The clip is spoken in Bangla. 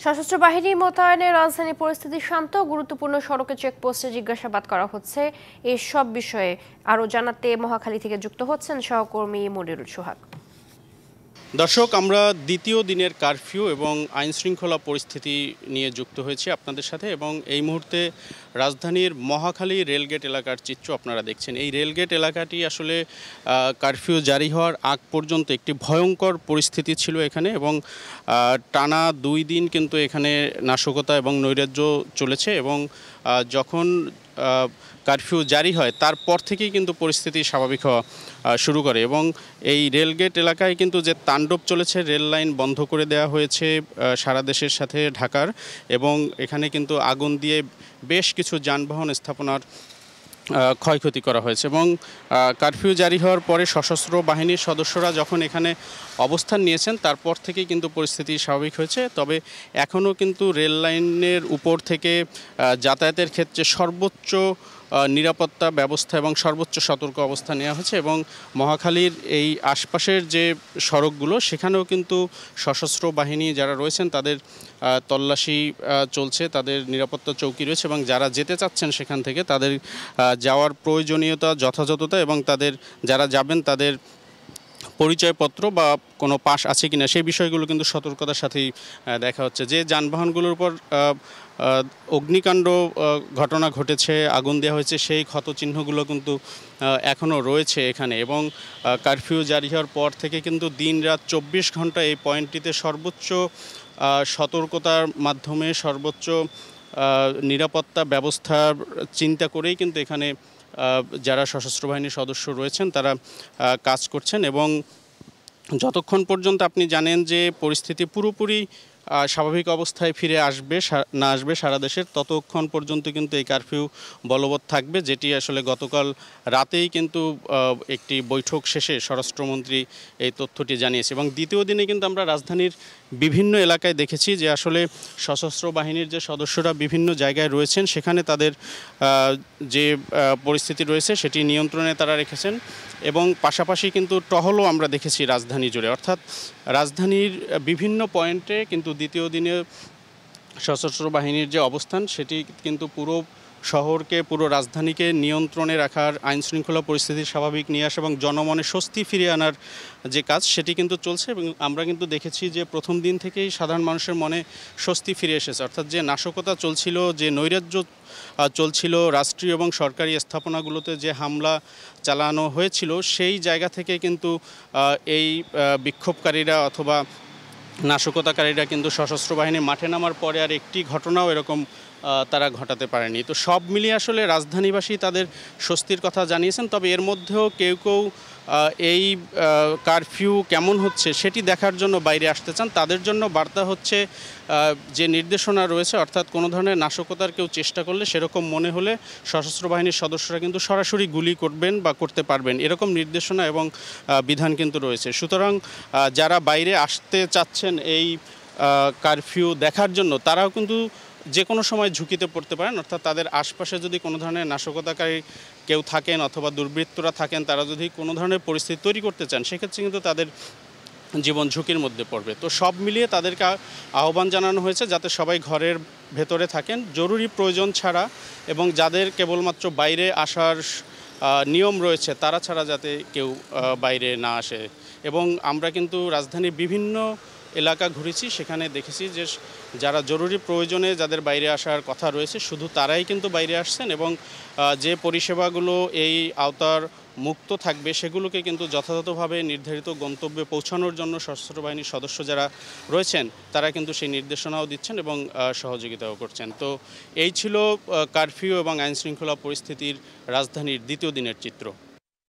সশস্ত্র বাহিনী মোতায়েনে রাজধানী পরিস্থিতি শান্ত, গুরুত্বপূর্ণ সড়কে চেকপোস্টে জিজ্ঞাসাবাদ করা হচ্ছে। এই সব বিষয়ে আরও জানাতে মহাখালী থেকে যুক্ত হচ্ছেন সহকর্মী মনিরুল সোহাগ। দর্শক, আমরা দ্বিতীয় দিনের কারফিউ এবং আইনশৃঙ্খলা পরিস্থিতি নিয়ে যুক্ত হয়েছি আপনাদের সাথে, এবং এই মুহূর্তে রাজধানীর মহাখালী রেলগেট এলাকার চিত্র আপনারা দেখছেন। এই রেলগেট এলাকাটি আসলে কারফিউ জারি হওয়ার আগ পর্যন্ত একটি ভয়ঙ্কর পরিস্থিতি ছিল এখানে, এবং টানা 2 দিন কিন্তু এখানে নাশকতা এবং নৈরাজ্য চলেছে, এবং যখন কারফিউ জারি হয় তারপর থেকেই কিন্তু পরিস্থিতি স্বাভাবিক হওয়া শুরু করে। এবং এই রেলগেট এলাকায় কিন্তু যে তাণ্ডব চলেছে, রেল লাইন বন্ধ করে দেওয়া হয়েছে সারা দেশের সাথে ঢাকার, এবং এখানে কিন্তু আগুন দিয়ে বেশ কিছু যানবাহন স্থাপনার ক্ষয়ক্ষতি করা হয়েছে। এবং কারফিউ জারি হওয়ার পরে সশস্ত্র বাহিনীর সদস্যরা যখন এখানে অবস্থান নিয়েছেন তারপর থেকেই কিন্তু পরিস্থিতি স্বাভাবিক হয়েছে। তবে এখনও কিন্তু রেল লাইনের উপর থেকে যাতায়াতের ক্ষেত্রে সর্বোচ্চ নিরাপত্তা ব্যবস্থা এবং সর্বোচ্চ সতর্ক অবস্থা নেওয়া হয়েছে, এবং মহাখালীর এই আশপাশের যে সড়কগুলো সেখানেও কিন্তু সশস্ত্র বাহিনী যারা রয়েছেন তাদের তল্লাশি চলছে, তাদের নিরাপত্তা চৌকি রয়েছে, এবং যারা যেতে চাচ্ছেন সেখান থেকে তাদের যাওয়ার প্রয়োজনীয়তা, যথাযথতা এবং তাদের যারা যাবেন তাদের পরিচয়পত্র বা কোনো পাস আছে কিনা সেই বিষয়গুলো কিন্তু সতর্কতার সাথেই দেখা হচ্ছে। যে যানবাহনগুলোর উপর অগ্নিকাণ্ড ঘটনা ঘটেছে, আগুন দেওয়া হয়েছে, সেই ক্ষতচিহ্নগুলো কিন্তু এখনও রয়েছে এখানে। এবং কারফিউ জারি হওয়ার পর থেকে কিন্তু দিন রাত 24 ঘন্টা এই পয়েন্টটিতে সর্বোচ্চ সতর্কতার মাধ্যমে সর্বোচ্চ নিরাপত্তা ব্যবস্থার চিন্তা করেই কিন্তু এখানে যারা সশস্ত্র বাহিনীর সদস্য রয়েছেন তারা কাজ করছেন। এবং যতক্ষণ পর্যন্ত আপনি জানেন যে পরিস্থিতি পুরোপুরি স্বাভাবিক অবস্থায় ফিরে আসবে না আসবে সারা দেশের, ততক্ষণ পর্যন্ত কিন্তু এই কারফিউ বলবৎ থাকবে, যেটি আসলে গতকাল রাতেই কিন্তু একটি বৈঠক শেষে স্বরাষ্ট্রমন্ত্রী এই তথ্যটি জানিয়েছে। এবং দ্বিতীয় দিনে কিন্তু আমরা রাজধানীর বিভিন্ন এলাকায় দেখেছি যে আসলে সশস্ত্র বাহিনীর যে সদস্যরা বিভিন্ন জায়গায় রয়েছেন সেখানে তাদের যে পরিস্থিতি রয়েছে সেটি নিয়ন্ত্রণে তারা রেখেছেন, এবং পাশাপাশি কিন্তু টহলও আমরা দেখেছি রাজধানী জুড়ে। অর্থাৎ রাজধানীর বিভিন্ন পয়েন্টে কিন্তু দ্বিতীয় দিনে সশস্ত্র বাহিনীর যে অবস্থান সেটি কিন্তু পুরো শহরকে, পুরো রাজধানীকে নিয়ন্ত্রণে রাখার, আইনশৃঙ্খলা পরিস্থিতি স্বাভাবিক নিয়ে আসা এবং জনমনে স্বস্তি ফিরিয়ে আনার যে কাজ সেটি কিন্তু চলছে। এবং আমরা কিন্তু দেখেছি যে প্রথম দিন থেকেই সাধারণ মানুষের মনে স্বস্তি ফিরে এসেছে। অর্থাৎ যে নাশকতা চলছিল, যে নৈরাজ্য চলছিল, রাষ্ট্রীয় এবং সরকারি স্থাপনাগুলোতে যে হামলা চালানো হয়েছিল, সেই জায়গা থেকে কিন্তু এই বিক্ষোভকারীরা অথবা নাশকতাকারীরা কিন্তু সশস্ত্র বাহিনীর মাঠে নামার পরে আর একটি ঘটনাও এরকম তারা ঘটাতে পারেনি। তো সব মিলিয়ে আসলে রাজধানীবাসী তাদের স্বস্তির কথা জানিয়েছেন। তবে এর মধ্যেও কেউ কেউ এই কারফিউ কেমন হচ্ছে সেটি দেখার জন্য বাইরে আসতে চান। তাদের জন্য বার্তা হচ্ছে যে নির্দেশনা রয়েছে, অর্থাৎ কোনো ধরনের নাশকতার কেউ চেষ্টা করলে, সেরকম মনে হলে সশস্ত্র বাহিনীর সদস্যরা কিন্তু সরাসরি গুলি করবেন বা করতে পারবেন, এরকম নির্দেশনা এবং বিধান কিন্তু রয়েছে। সুতরাং যারা বাইরে আসতে চাচ্ছেন এই কারফিউ দেখার জন্য তারাও কিন্তু যে কোনো সময় ঝুঁকিতে পড়তে পারেন। অর্থাৎ তাদের আশপাশে যদি কোনো ধরনের নাশকতাকারী কেউ থাকেন অথবা দুর্বৃত্তরা থাকেন, তারা যদি কোনো ধরনের পরিস্থিতি তৈরি করতে চান সেক্ষেত্রে কিন্তু তাদের জীবন ঝুঁকির মধ্যে পড়বে। তো সব মিলিয়ে তাদেরকে আহ্বান জানানো হয়েছে যাতে সবাই ঘরের ভেতরে থাকেন জরুরি প্রয়োজন ছাড়া, এবং যাদের কেবলমাত্র বাইরে আসার নিয়ম রয়েছে তারা ছাড়া যাতে কেউ বাইরে না আসে। এবং আমরা কিন্তু রাজধানীর বিভিন্ন এলাকা ঘুরেছি, সেখানে দেখেছি যে যারা জরুরি প্রয়োজনে যাদের বাইরে আসার কথা রয়েছে শুধু তারাই কিন্তু বাইরে আসছেন, এবং যে পরিষেবাগুলো এই আওতার মুক্ত থাকবে সেগুলোকে কিন্তু যথাযথভাবে নির্ধারিত গন্তব্যে পৌঁছানোর জন্য সশস্ত্র বাহিনীর সদস্য যারা রয়েছেন তারা কিন্তু সেই নির্দেশনাও দিচ্ছেন এবং সহযোগিতাও করছেন। তো এই ছিল কারফিউ এবং আইনশৃঙ্খলা পরিস্থিতির রাজধানীর দ্বিতীয় দিনের চিত্র।